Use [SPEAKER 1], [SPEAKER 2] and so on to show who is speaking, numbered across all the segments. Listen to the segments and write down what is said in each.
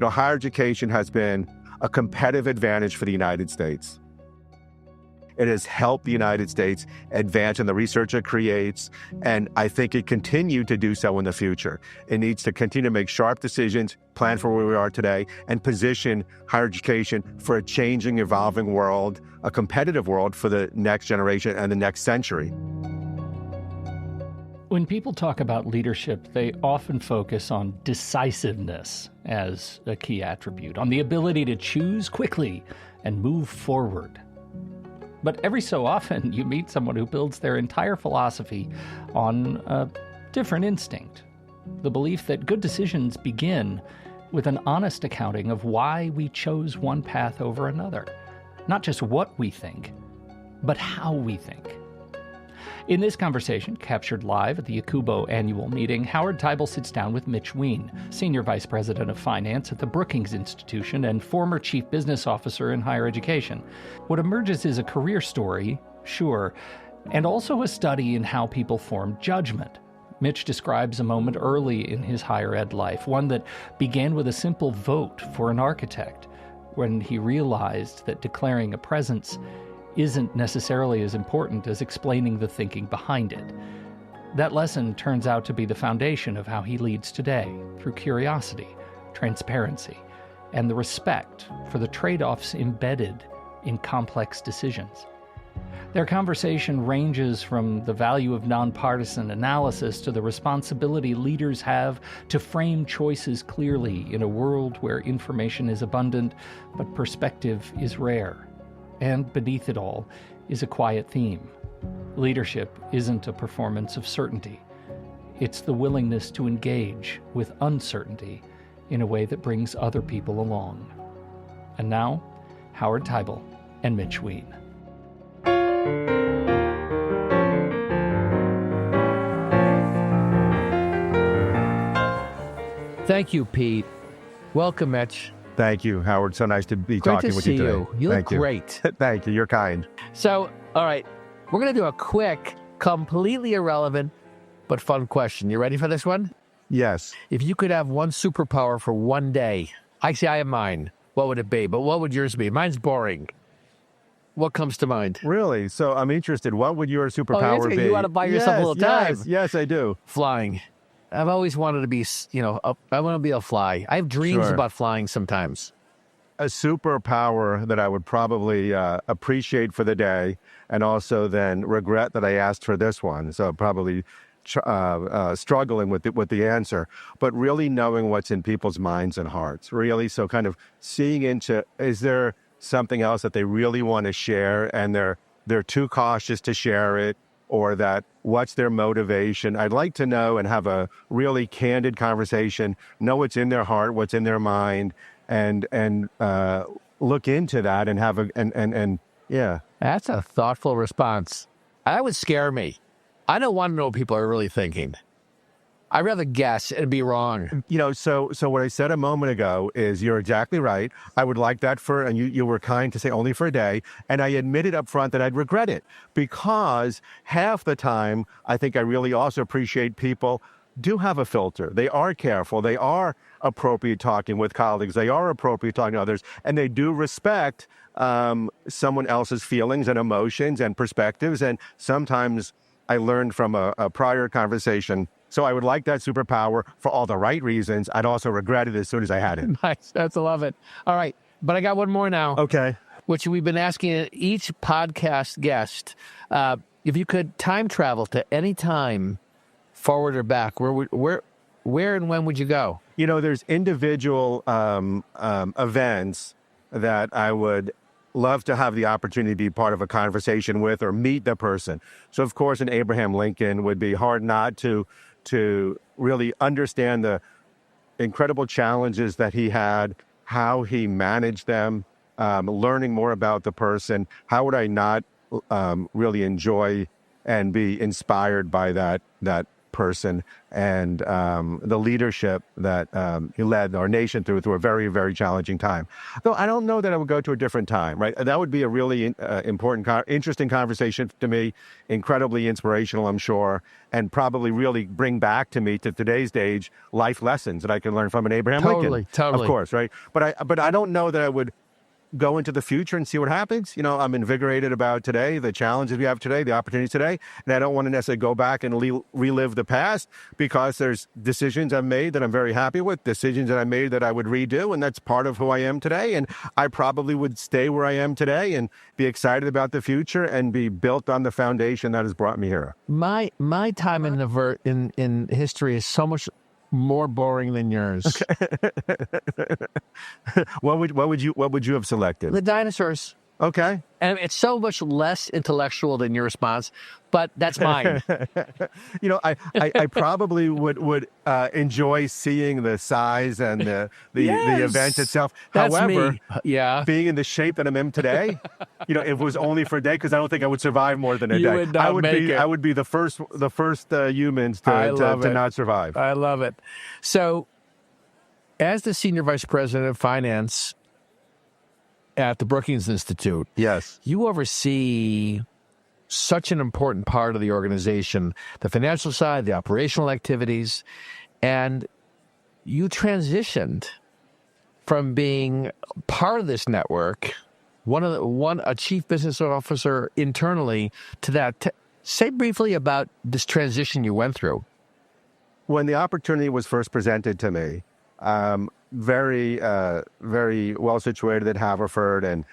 [SPEAKER 1] higher education has been a competitive advantage for the United States. It has helped the United States advance in the research it creates, and I think it continued to do so in the future. It needs to continue to make sharp decisions, plan for where we are today, and position higher education for a changing, evolving world, a competitive world for the next generation and the next century.
[SPEAKER 2] When people talk about leadership, they often focus on decisiveness as a key attribute, on the ability to choose quickly and move forward. But every so often, you meet someone who builds their entire philosophy on a different instinct. The belief that good decisions begin with an honest accounting of why we chose one path over another. Not just what we think, but how we think. In this conversation, captured live at the EACUBO Annual Meeting, Howard Teibel sits down with Mitch Wein, Senior Vice President of Finance at the Brookings Institution and former Chief Business Officer in higher education. What emerges is a career story, sure, and also a study in how people form judgment. Mitch describes a moment early in his higher ed life, one that began with a simple vote for an architect, when he realized that declaring a presence isn't necessarily as important as explaining the thinking behind it. That lesson turns out to be the foundation of how he leads today, through curiosity, transparency, and the respect for the trade-offs embedded in complex decisions. Their conversation ranges from the value of nonpartisan analysis to the responsibility leaders have to frame choices clearly in a world where information is abundant, but perspective is rare. And beneath it all is a quiet theme. Leadership isn't a performance of certainty. It's the willingness to engage with uncertainty in a way that brings other people along. And now, Howard Teibel and Mitch Wein.
[SPEAKER 3] Thank you, Pete. Welcome, Mitch.
[SPEAKER 1] Thank you, Howard. So nice to be
[SPEAKER 3] Great
[SPEAKER 1] talking
[SPEAKER 3] to
[SPEAKER 1] with
[SPEAKER 3] see
[SPEAKER 1] you today.
[SPEAKER 3] you. You look great.
[SPEAKER 1] Thank you. You're kind.
[SPEAKER 3] So, all right, we're going to do a quick, completely irrelevant, but fun question. You ready for this one?
[SPEAKER 1] Yes.
[SPEAKER 3] If you could have one superpower for one day, actually, I have mine. What would it be? But what would yours be? Mine's boring. What comes to mind?
[SPEAKER 1] Really? So I'm interested. What would your superpower be?
[SPEAKER 3] You want to buy yourself a little time.
[SPEAKER 1] Yes, I do.
[SPEAKER 3] Flying. I've always wanted to be, I want to be able to fly. I have dreams
[SPEAKER 1] Sure.
[SPEAKER 3] about flying sometimes.
[SPEAKER 1] A superpower that I would probably appreciate for the day, and also then regret that I asked for this one. So probably struggling with the answer, but really knowing what's in people's minds and hearts. Really, so kind of seeing into, is there something else that they really want to share, and they're too cautious to share it, or that what's their motivation? I'd like to know and have a really candid conversation, know what's in their heart, what's in their mind, and look into that and have yeah.
[SPEAKER 3] That's a thoughtful response. That would scare me. I don't want to know what people are really thinking. I'd rather guess and be wrong.
[SPEAKER 1] So what I said a moment ago is you're exactly right. I would like that and you were kind to say only for a day. And I admitted up front that I'd regret it, because half the time, I think I really also appreciate people do have a filter. They are careful. They are appropriate talking with colleagues. They are appropriate talking to others. And they do respect someone else's feelings and emotions and perspectives. And sometimes I learned from a prior conversation. So I would like that superpower for all the right reasons. I'd also regret it as soon as I had it.
[SPEAKER 3] Nice. That's love it. All right. But I got one more now.
[SPEAKER 1] Okay.
[SPEAKER 3] Which we've been asking each podcast guest. If you could time travel to any time, forward or back, where and when would you go?
[SPEAKER 1] There's individual events that I would love to have the opportunity to be part of a conversation with or meet the person. So, of course, an Abraham Lincoln would be hard not to really understand the incredible challenges that he had, how he managed them, learning more about the person. How would I not really enjoy and be inspired by that person and the leadership that he led our nation through a very, very challenging time. Though I don't know that I would go to a different time, right? That would be a really important, interesting conversation to me, incredibly inspirational, I'm sure, and probably really bring back to me, to today's age, life lessons that I can learn from an Abraham Lincoln.
[SPEAKER 3] Totally.
[SPEAKER 1] Of course, right? But I don't know that I would go into the future and see what happens. I'm invigorated about today, the challenges we have today, the opportunities today, and I don't want to necessarily go back and relive the past, because there's decisions I've made that I'm very happy with, decisions that I made that I would redo, and that's part of who I am today. And I probably would stay where I am today and be excited about the future and be built on the foundation that has brought me here.
[SPEAKER 3] My time in history is so much more boring than yours.
[SPEAKER 1] What would you have selected?
[SPEAKER 3] The dinosaurs.
[SPEAKER 1] Okay.
[SPEAKER 3] And it's so much less intellectual than your response, but that's mine.
[SPEAKER 1] I probably would enjoy seeing the size and the event itself.
[SPEAKER 3] That's
[SPEAKER 1] However,
[SPEAKER 3] me. Yeah.
[SPEAKER 1] being in the shape that I'm in today, if it was only for a day, because I don't think I would survive more than a
[SPEAKER 3] You
[SPEAKER 1] day.
[SPEAKER 3] would not make it.
[SPEAKER 1] I would be the first humans to not survive.
[SPEAKER 3] I love it. So, as the Senior Vice President of Finance at the Brookings Institute,
[SPEAKER 1] Yes.
[SPEAKER 3] you oversee such an important part of the organization, the financial side, the operational activities, and you transitioned from being part of this network, a chief business officer internally, to that. Say briefly about this transition you went through.
[SPEAKER 1] When the opportunity was first presented to me, very well situated at Haverford, and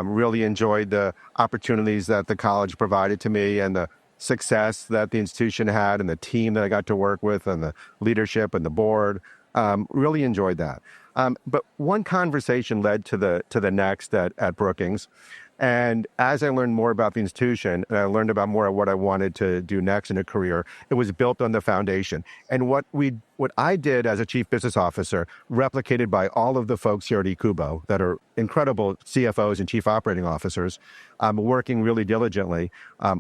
[SPEAKER 1] really enjoyed the opportunities that the college provided to me, and the success that the institution had, and the team that I got to work with, and the leadership and the board. Really enjoyed that. But one conversation led to the next at Brookings. And as I learned more about the institution, and I learned about more of what I wanted to do next in a career, it was built on the foundation. And what I did as a chief business officer, replicated by all of the folks here at EACUBO that are incredible CFOs and chief operating officers, working really diligently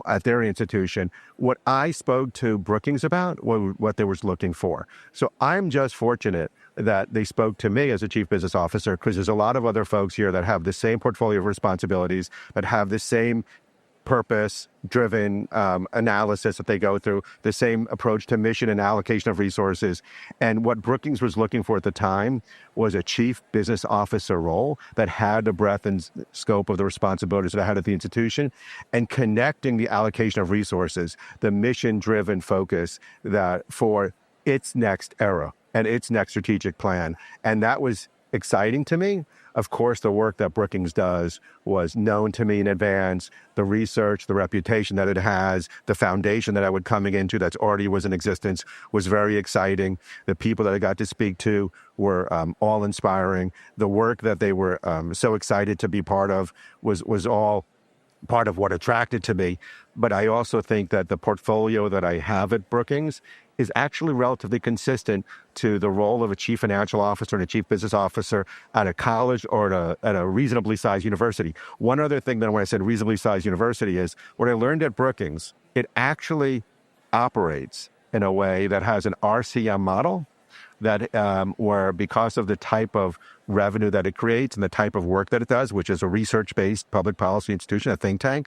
[SPEAKER 1] at their institution. What I spoke to Brookings about, what they were looking for. So I'm just fortunate that they spoke to me as a chief business officer, because there's a lot of other folks here that have the same portfolio of responsibilities, that have the same purpose-driven analysis that they go through, the same approach to mission and allocation of resources. And what Brookings was looking for at the time was a chief business officer role that had the breadth and scope of the responsibilities that I had at the institution, and connecting the allocation of resources, the mission-driven focus that for its next era and its next strategic plan. And that was exciting to me. Of course, the work that Brookings does was known to me in advance. The research, the reputation that it has, the foundation that I was coming into that already was in existence was very exciting. The people that I got to speak to were all inspiring. The work that they were so excited to be part of was all part of what attracted to me. But I also think that the portfolio that I have at Brookings is actually relatively consistent to the role of a chief financial officer and a chief business officer at a college or at a reasonably sized university. One other thing that when I said reasonably sized university is what I learned at Brookings, it actually operates in a way that has an RCM model that where, because of the type of revenue that it creates and the type of work that it does, which is a research-based public policy institution, a think tank,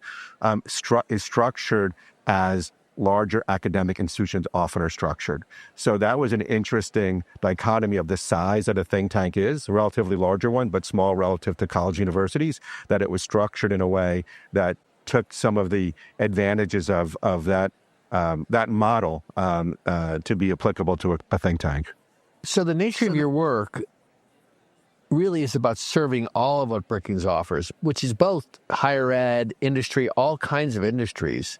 [SPEAKER 1] is structured as larger academic institutions often are structured. So that was an interesting dichotomy of the size that a think tank is, a relatively larger one, but small relative to college universities, that it was structured in a way that took some of the advantages of that model to be applicable to a think tank.
[SPEAKER 3] So the nature of your work really is about serving all of what Brookings offers, which is both higher ed, industry, all kinds of industries.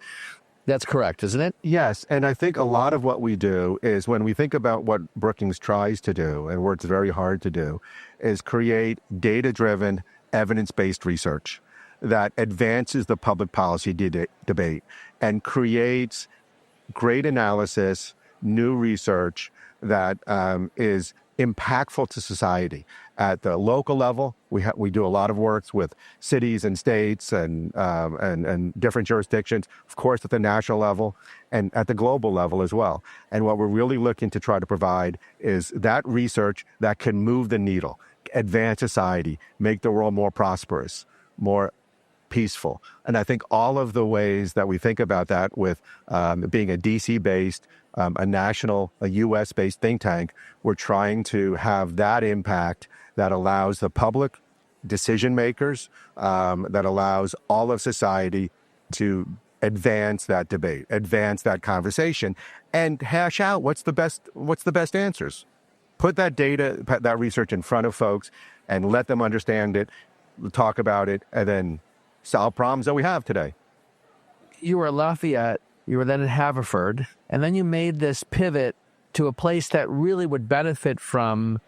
[SPEAKER 3] That's correct, isn't it?
[SPEAKER 1] Yes, and I think a lot of what we do is, when we think about what Brookings tries to do, and works very hard to do, is create data-driven, evidence-based research that advances the public policy debate and creates great analysis, new research that is impactful to society. At the local level, we do a lot of work with cities and states and different jurisdictions, of course, at the national level and at the global level as well. And what we're really looking to try to provide is that research that can move the needle, advance society, make the world more prosperous, more peaceful. And I think all of the ways that we think about that with being a DC-based, a national, a US-based think tank, we're trying to have that impact that allows the public decision makers, that allows all of society to advance that debate, advance that conversation, and hash out what's the best answers. Put that data, that research in front of folks and let them understand it, talk about it, and then solve problems that we have today.
[SPEAKER 3] You were at Lafayette, you were then at Haverford, and then you made this pivot to a place that really would benefit from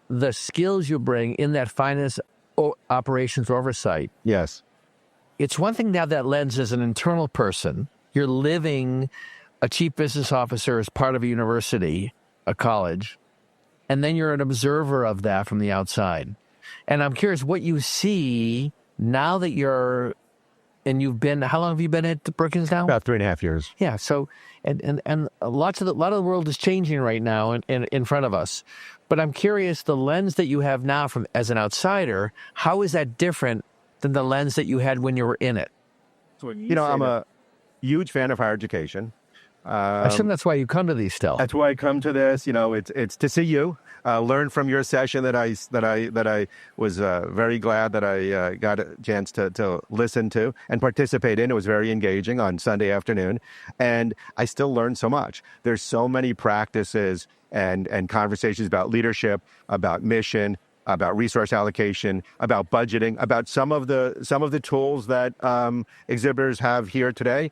[SPEAKER 3] the skills you bring in that finance operations oversight.
[SPEAKER 1] Yes.
[SPEAKER 3] It's one thing to have that lens as an internal person. You're living a chief business officer as part of a university, a college, and then you're an observer of that from the outside. And I'm curious what you see now that and you've been, how long have you been at Brookings now?
[SPEAKER 1] About 3.5 years.
[SPEAKER 3] Yeah. So, and a lot of the world is changing right now in front of us. But I'm curious, the lens that you have now as an outsider, how is that different than the lens that you had when you were in it?
[SPEAKER 1] I'm a huge fan of higher education.
[SPEAKER 3] I assume that's why you come to these still.
[SPEAKER 1] That's why I come to this. It's to see you, learn from your session that I was very glad that I got a chance to listen to and participate in. It was very engaging on Sunday afternoon, and I still learn so much. There's so many practices and conversations about leadership, about mission, about resource allocation, about budgeting, about some of the tools that exhibitors have here today.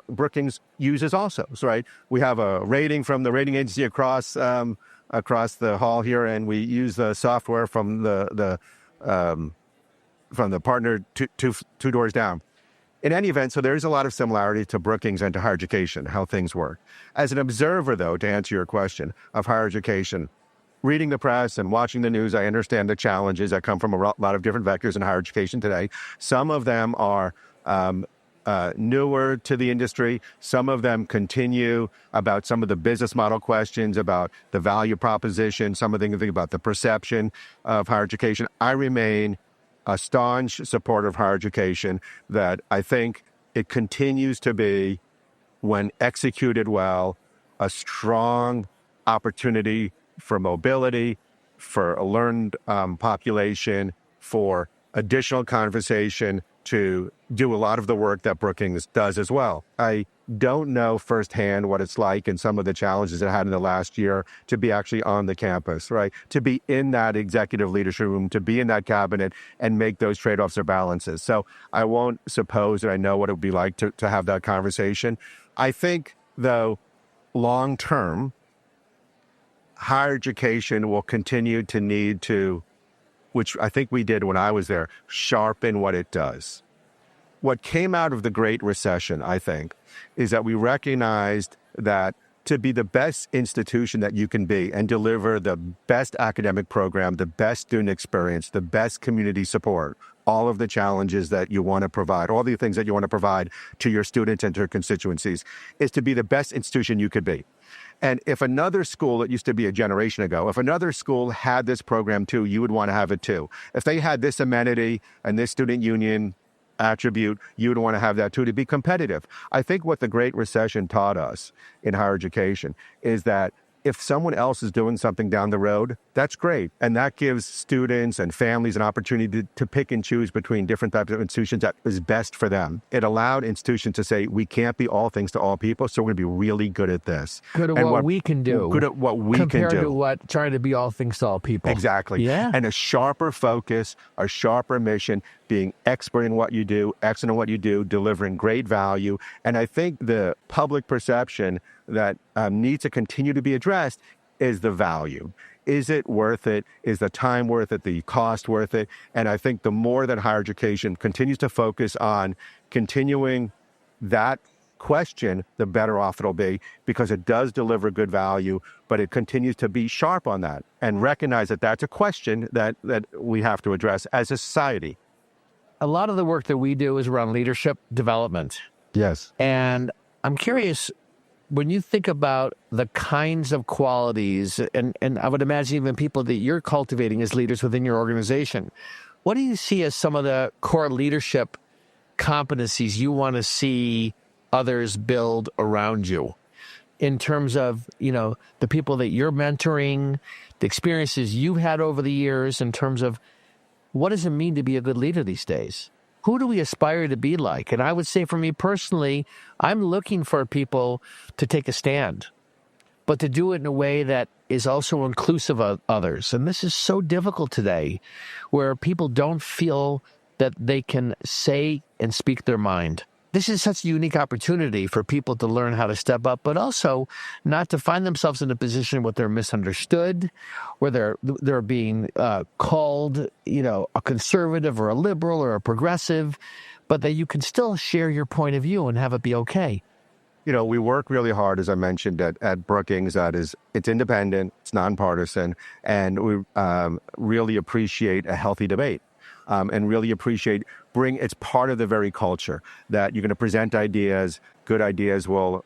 [SPEAKER 1] Brookings uses also, right? We have a rating from the rating agency across the hall here, and we use the software from the partner two doors down. In any event, so there's a lot of similarity to Brookings and to higher education, how things work. As an observer, though, to answer your question of higher education, reading the press and watching the news, I understand the challenges that come from a lot of different vectors in higher education today. Some of them are newer to the industry. Some of them continue about some of the business model questions, about the value proposition, some of the things about the perception of higher education. I remain a staunch supporter of higher education, that I think it continues to be, when executed well, a strong opportunity for mobility, for a learned population, for additional conversation, to do a lot of the work that Brookings does as well. I don't know firsthand what it's like and some of the challenges I had in the last year to be actually on the campus, right? To be in that executive leadership room, to be in that cabinet and make those trade-offs or balances. So I won't suppose that I know what it would be like to have that conversation. I think, though, long term, higher education will continue to need to, which I think we did when I was there, sharpen what it does. What came out of the Great Recession, I think, is that we recognized that to be the best institution that you can be and deliver the best academic program, the best student experience, the best community support, all of the challenges that you want to provide, all the things that you want to provide to your students and to your constituencies, is to be the best institution you could be. And if another school, it used to be a generation ago, if another school had this program too, you would want to have it too. If they had this amenity and this student union attribute, you would want to have that too, to be competitive. I think what the Great Recession taught us in higher education is that if someone else is doing something down the road, that's great. And that gives students and families an opportunity to pick and choose between different types of institutions that is best for them. It allowed institutions to say, we can't be all things to all people, so we're going to be really good at this.
[SPEAKER 3] Good at what we can do.
[SPEAKER 1] Good at what we can do.
[SPEAKER 3] Compared to what trying to be all things to all people.
[SPEAKER 1] Exactly.
[SPEAKER 3] Yeah.
[SPEAKER 1] And a sharper focus, a sharper mission, being expert in what you do, excellent in what you do, delivering great value. And I think the public perception that needs to continue to be addressed is the value. Is it worth it? Is the time worth it? The cost worth it? And I think the more that higher education continues to focus on continuing that question, the better off it'll be, because it does deliver good value, but it continues to be sharp on that and recognize that that's a question that we have to address as a society.
[SPEAKER 3] A lot of the work that we do is around leadership development.
[SPEAKER 1] Yes.
[SPEAKER 3] And I'm curious, when you think about the kinds of qualities, and I would imagine even people that you're cultivating as leaders within your organization, what do you see as some of the core leadership competencies you want to see others build around you in terms of, the people that you're mentoring, the experiences you've had over the years, in terms of what does it mean to be a good leader these days? Who do we aspire to be like? And I would say for me personally, I'm looking for people to take a stand, but to do it in a way that is also inclusive of others. And this is so difficult today, where people don't feel that they can say and speak their mind. This is such a unique opportunity for people to learn how to step up, but also not to find themselves in a position where they're misunderstood, where they're being called, a conservative or a liberal or a progressive, but that you can still share your point of view and have it be okay.
[SPEAKER 1] We work really hard, as I mentioned, at Brookings. It's independent, it's nonpartisan, and we really appreciate a healthy debate. And really appreciate it's part of the very culture that you're going to present ideas. Good ideas will,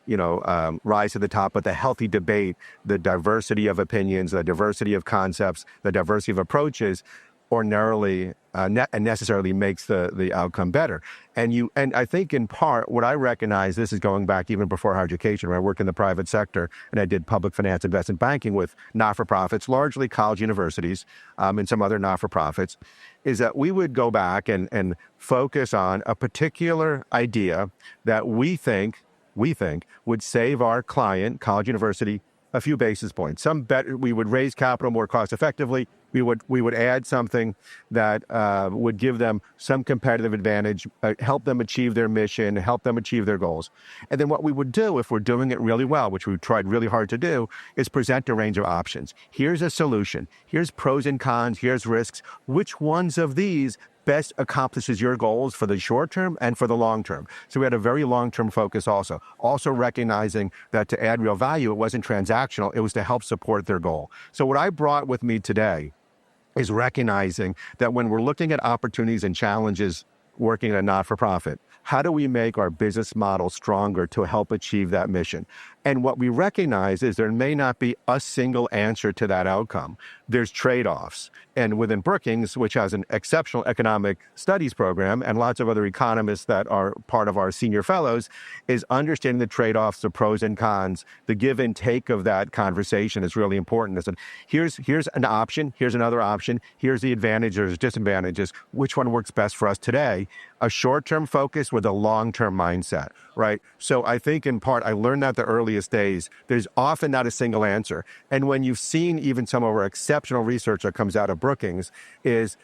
[SPEAKER 1] rise to the top, but the healthy debate, the diversity of opinions, the diversity of concepts, the diversity of approaches ordinarily and necessarily makes the outcome better. And I think in part, what I recognize, this is going back even before higher education, where I worked in the private sector and I did public finance investment banking with not-for-profits, largely college universities and some other not-for-profits, is that we would go back and focus on a particular idea that we think would save our client, college university, a few basis points. We would raise capital more cost effectively. We would add something that would give them some competitive advantage, help them achieve their mission, help them achieve their goals. And then what we would do, if we're doing it really well, which we've tried really hard to do, is present a range of options. Here's a solution. Here's pros and cons. Here's risks. Which ones of these best accomplishes your goals for the short term and for the long term? So we had a very long-term focus also recognizing that to add real value, it wasn't transactional, it was to help support their goal. So what I brought with me today is recognizing that when we're looking at opportunities and challenges working at a not-for-profit, how do we make our business model stronger to help achieve that mission? And what we recognize is there may not be a single answer to that outcome. There's trade-offs. And within Brookings, which has an exceptional economic studies program and lots of other economists that are part of our senior fellows, is understanding the trade-offs, the pros and cons, the give and take of that conversation is really important. It's here's an option, here's another option, here's the advantages, disadvantages, which one works best for us today? A short-term focus with a long-term mindset, right? So I think in part, I learned that the earliest days, there's often not a single answer. And when you've seen even some of our exceptional research that comes out of Brookings, it's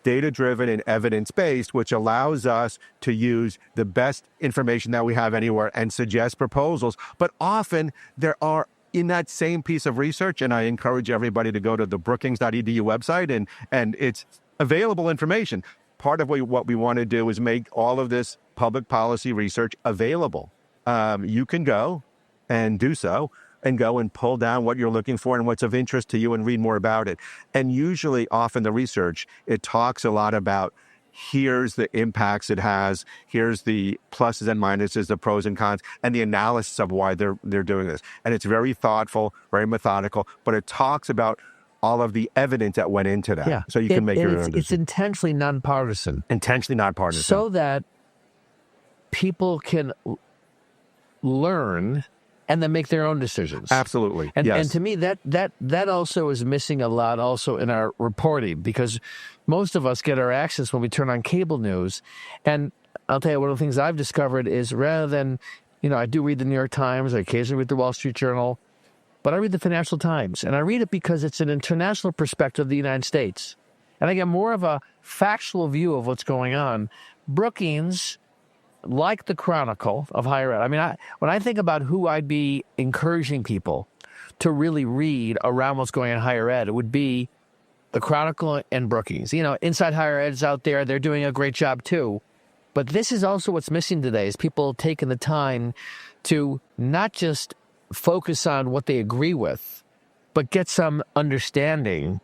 [SPEAKER 1] data-driven and evidence-based, which allows us to use the best information that we have anywhere and suggest proposals. But often there are, in that same piece of research, and I encourage everybody to go to the brookings.edu website, and it's available information. Part of what we want to do is make all of this public policy research available. You can go and do so and go and pull down what you're looking for and what's of interest to you and read more about it. And usually, often the research, it talks a lot about here's the impacts it has, here's the pluses and minuses, the pros and cons, and the analysis of why they're doing this. And it's very thoughtful, very methodical, but it talks about all of the evidence that went into that.
[SPEAKER 3] Yeah.
[SPEAKER 1] So you can make your own decision.
[SPEAKER 3] It's intentionally nonpartisan.
[SPEAKER 1] Intentionally nonpartisan.
[SPEAKER 3] So that people can learn and then make their own decisions.
[SPEAKER 1] Absolutely.
[SPEAKER 3] And,
[SPEAKER 1] yes.
[SPEAKER 3] And to me, that also is missing a lot also in our reporting, because most of us get our access when we turn on cable news. And I'll tell you, one of the things I've discovered is rather than, I do read the New York Times, I occasionally read the Wall Street Journal, but I read the Financial Times. And I read it because it's an international perspective of the United States. And I get more of a factual view of what's going on. Brookings, like the Chronicle of higher ed. I mean, when I think about who I'd be encouraging people to really read around what's going on in higher ed, it would be the Chronicle and Brookings. Inside Higher Ed's out there, they're doing a great job too. But this is also what's missing today, is people taking the time to not just focus on what they agree with, but get some understanding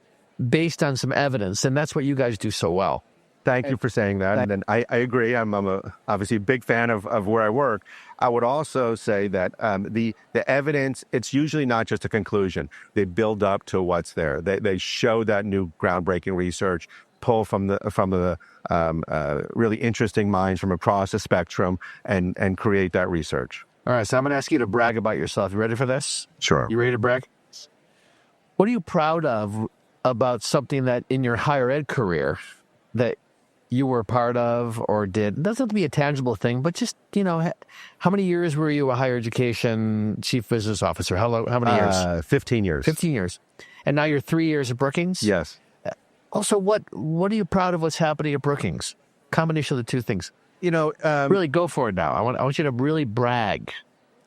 [SPEAKER 3] based on some evidence. And that's what you guys do so well.
[SPEAKER 1] Thank you for saying that. And then I agree. I'm obviously a big fan of where I work. I would also say that the evidence, it's usually not just a conclusion. They build up to what's there. They show that new groundbreaking research, pull from the really interesting minds from across the spectrum and create that research.
[SPEAKER 3] All right, so I'm going to ask you to brag about yourself. You ready for this?
[SPEAKER 1] Sure.
[SPEAKER 3] You ready to brag? What are you proud of about something that in your higher ed career that you were part of or did? It doesn't have to be a tangible thing, but just, how many years were you a higher education chief business officer? How many years?
[SPEAKER 1] 15 years.
[SPEAKER 3] 15 years. And now you're 3 years at Brookings?
[SPEAKER 1] Yes.
[SPEAKER 3] Also, what are you proud of what's happening at Brookings? Combination of the two things. Really go for it now. I want you to really brag.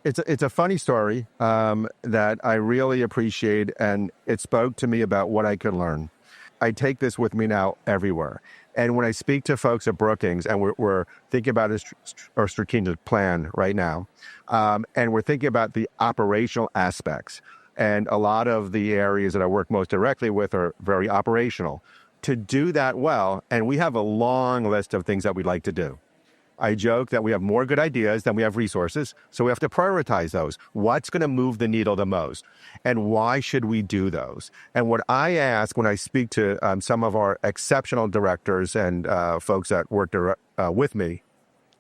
[SPEAKER 1] It's a funny story that I really appreciate, and it spoke to me about what I could learn. I take this with me now everywhere. And when I speak to folks at Brookings, and we're thinking about our strategic plan right now, and we're thinking about the operational aspects, and a lot of the areas that I work most directly with are very operational. To do that well, and we have a long list of things that we'd like to do. I joke that we have more good ideas than we have resources, so we have to prioritize those. What's going to move the needle the most? And why should we do those? And what I ask when I speak to some of our exceptional directors and folks that work with me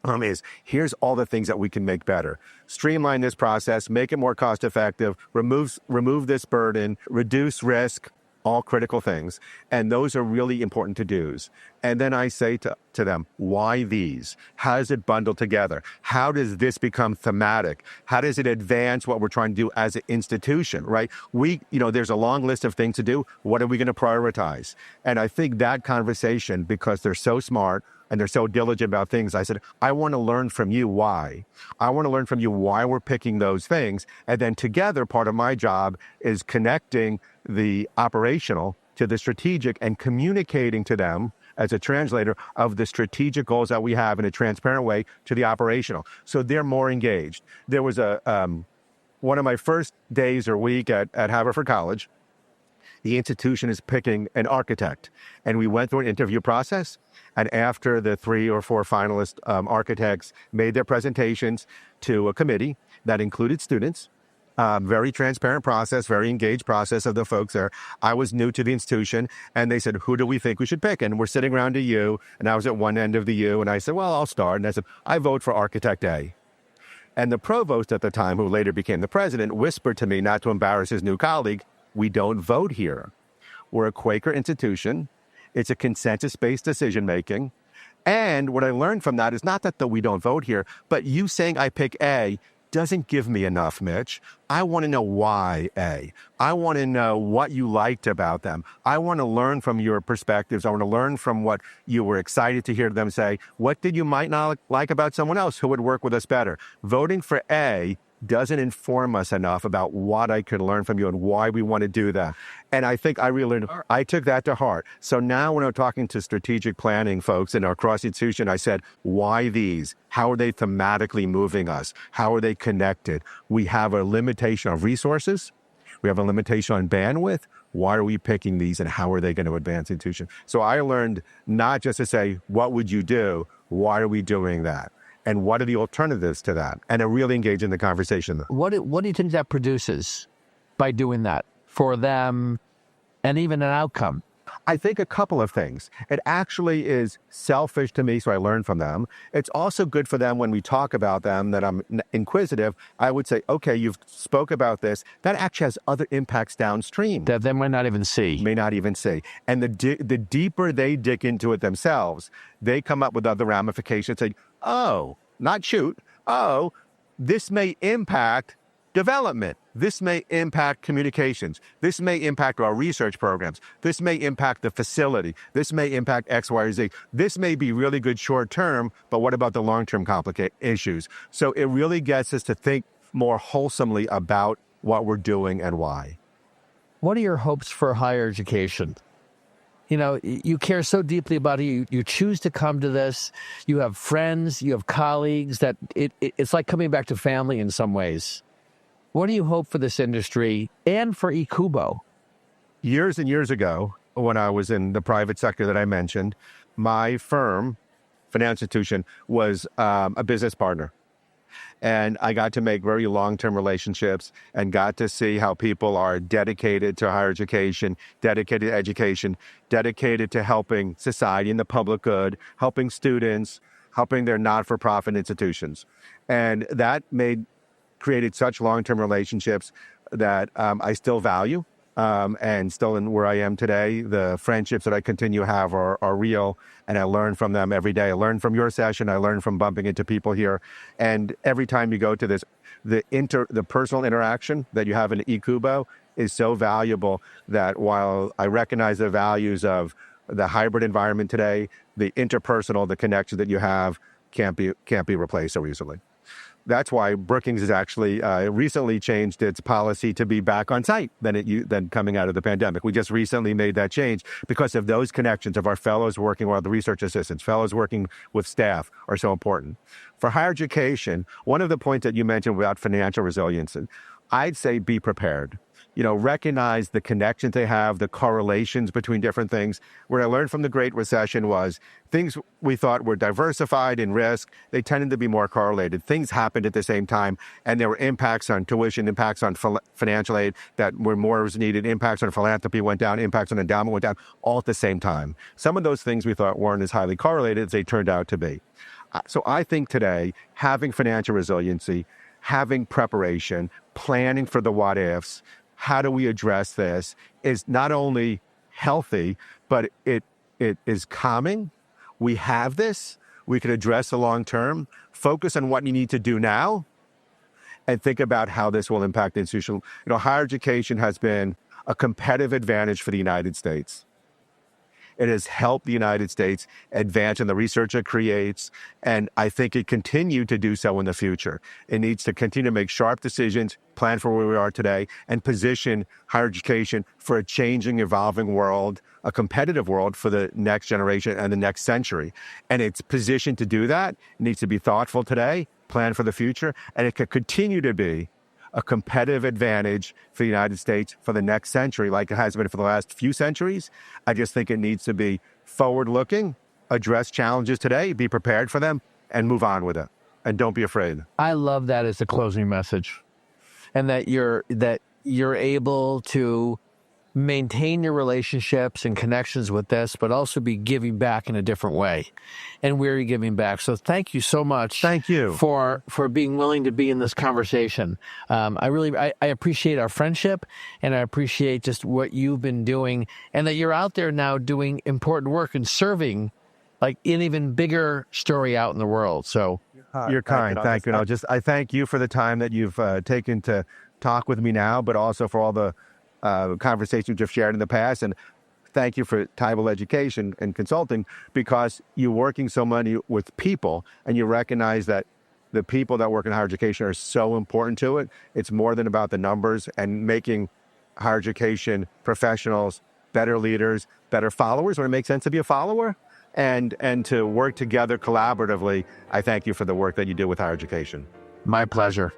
[SPEAKER 1] is, here's all the things that we can make better. Streamline this process, make it more cost effective, remove this burden, reduce risk, all critical things. And those are really important to-dos. And then I say to them, why these? How does it bundle together? How does this become thematic? How does it advance what we're trying to do as an institution, right? There's a long list of things to do. What are we going to prioritize? And I think that conversation, because they're so smart and they're so diligent about things, I said, I want to learn from you why. I want to learn from you why we're picking those things. And then together, part of my job is connecting the operational to the strategic and communicating to them as a translator of the strategic goals that we have in a transparent way to the operational. So they're more engaged. There was one of my first days or week at Haverford College. The institution is picking an architect. And we went through an interview process. And after the 3 or 4 finalist architects made their presentations to a committee that included students, very transparent process, very engaged process of the folks there. I was new to the institution, and they said, who do we think we should pick? And we're sitting around a U, and I was at one end of the U, and I said, well, I'll start. And I said, I vote for architect A. And the provost at the time, who later became the president, whispered to me, not to embarrass his new colleague, we don't vote here. We're a Quaker institution. It's a consensus-based decision-making. And what I learned from that is not that we don't vote here, but you saying I pick A doesn't give me enough, Mitch. I want to know why A. I want to know what you liked about them. I want to learn from your perspectives. I want to learn from what you were excited to hear them say. What did you might not like about someone else who would work with us better? Voting for A doesn't inform us enough about what I could learn from you and why we want to do that. And I think I took that to heart. So now when I'm talking to strategic planning folks in our cross-institution, I said, why these? How are they thematically moving us? How are they connected? We have a limitation of resources. We have a limitation on bandwidth. Why are we picking these and how are they going to advance the institution? So I learned not just to say, what would you do? Why are we doing that? And what are the alternatives to that? And I really engage in the conversation.
[SPEAKER 3] What do you think that produces by doing that for them and even an outcome?
[SPEAKER 1] I think a couple of things. It actually is selfish to me, so I learn from them. It's also good for them when we talk about them, that I'm inquisitive. I would say, okay, you've spoke about this. That actually has other impacts downstream.
[SPEAKER 3] That they might not even see.
[SPEAKER 1] May not even see. And the deeper they dig into it themselves, they come up with other ramifications. Say, oh, not shoot. Oh, this may impact development. This may impact communications. This may impact our research programs. This may impact the facility. This may impact X, Y, or Z. This may be really good short term, but what about the long-term issues? So it really gets us to think more wholesomely about what we're doing and why.
[SPEAKER 3] What are your hopes for higher education? You care so deeply about it. You choose to come to this. You have friends, you have colleagues that it's like coming back to family in some ways. What do you hope for this industry and for EACUBO?
[SPEAKER 1] Years and years ago, when I was in the private sector that I mentioned, my firm, Finance Institution, was a business partner. And I got to make very long-term relationships and got to see how people are dedicated to higher education, dedicated to education, dedicated to helping society and the public good, helping students, helping their not-for-profit institutions. And that created such long-term relationships that I still value. And still in where I am today, the friendships that I continue to have are real, and I learn from them every day. I learn from your session. I learn from bumping into people here. And every time you go to this, the personal interaction that you have in EACUBO is so valuable that while I recognize the values of the hybrid environment today, the interpersonal, the connection that you have can't be replaced so easily. That's why Brookings has actually recently changed its policy to be back on site than coming out of the pandemic. We just recently made that change because of those connections of our fellows working with the research assistants, fellows working with staff are so important. For higher education, one of the points that you mentioned about financial resilience, I'd say be prepared. Recognize the connections they have, the correlations between different things. What I learned from the Great Recession was things we thought were diversified in risk, they tended to be more correlated. Things happened at the same time, and there were impacts on tuition, impacts on financial aid that were more was needed, impacts on philanthropy went down, impacts on endowment went down, all at the same time. Some of those things we thought weren't as highly correlated as they turned out to be. So I think today, having financial resiliency, having preparation, planning for the what-ifs, how do we address this, is not only healthy, but it is calming. We have this. We can address the long term, focus on what you need to do now, and think about how this will impact the institution. Higher education has been a competitive advantage for the United States. It has helped the United States advance in the research it creates, and I think it continue to do so in the future. It needs to continue to make sharp decisions, plan for where we are today, and position higher education for a changing, evolving world, a competitive world for the next generation and the next century. And it's positioned to do that. It needs to be thoughtful today, plan for the future, and it could continue to be a competitive advantage for the United States for the next century, like it has been for the last few centuries. I just think it needs to be forward-looking, address challenges today, be prepared for them, and move on with it. And don't be afraid.
[SPEAKER 3] I love that as the closing message, and that you're able to maintain your relationships and connections with this, but also be giving back in a different way. And we're giving back. So thank you so much.
[SPEAKER 1] Thank you
[SPEAKER 3] for being willing to be in this conversation. I appreciate our friendship, and I appreciate just what you've been doing, and that you're out there now doing important work and serving like an even bigger story out in the world. So
[SPEAKER 1] you're kind. Thank you. And I thank you for the time that you've taken to talk with me now, but also for all the conversations you've shared in the past. And thank you for Teibel Education and Consulting, because you're working so many with people, and you recognize that the people that work in higher education are so important to it. It's more than about the numbers, and making higher education professionals better leaders, better followers when it makes sense to be a follower, and to work together collaboratively. I thank you for the work that you do with higher education.
[SPEAKER 3] My pleasure.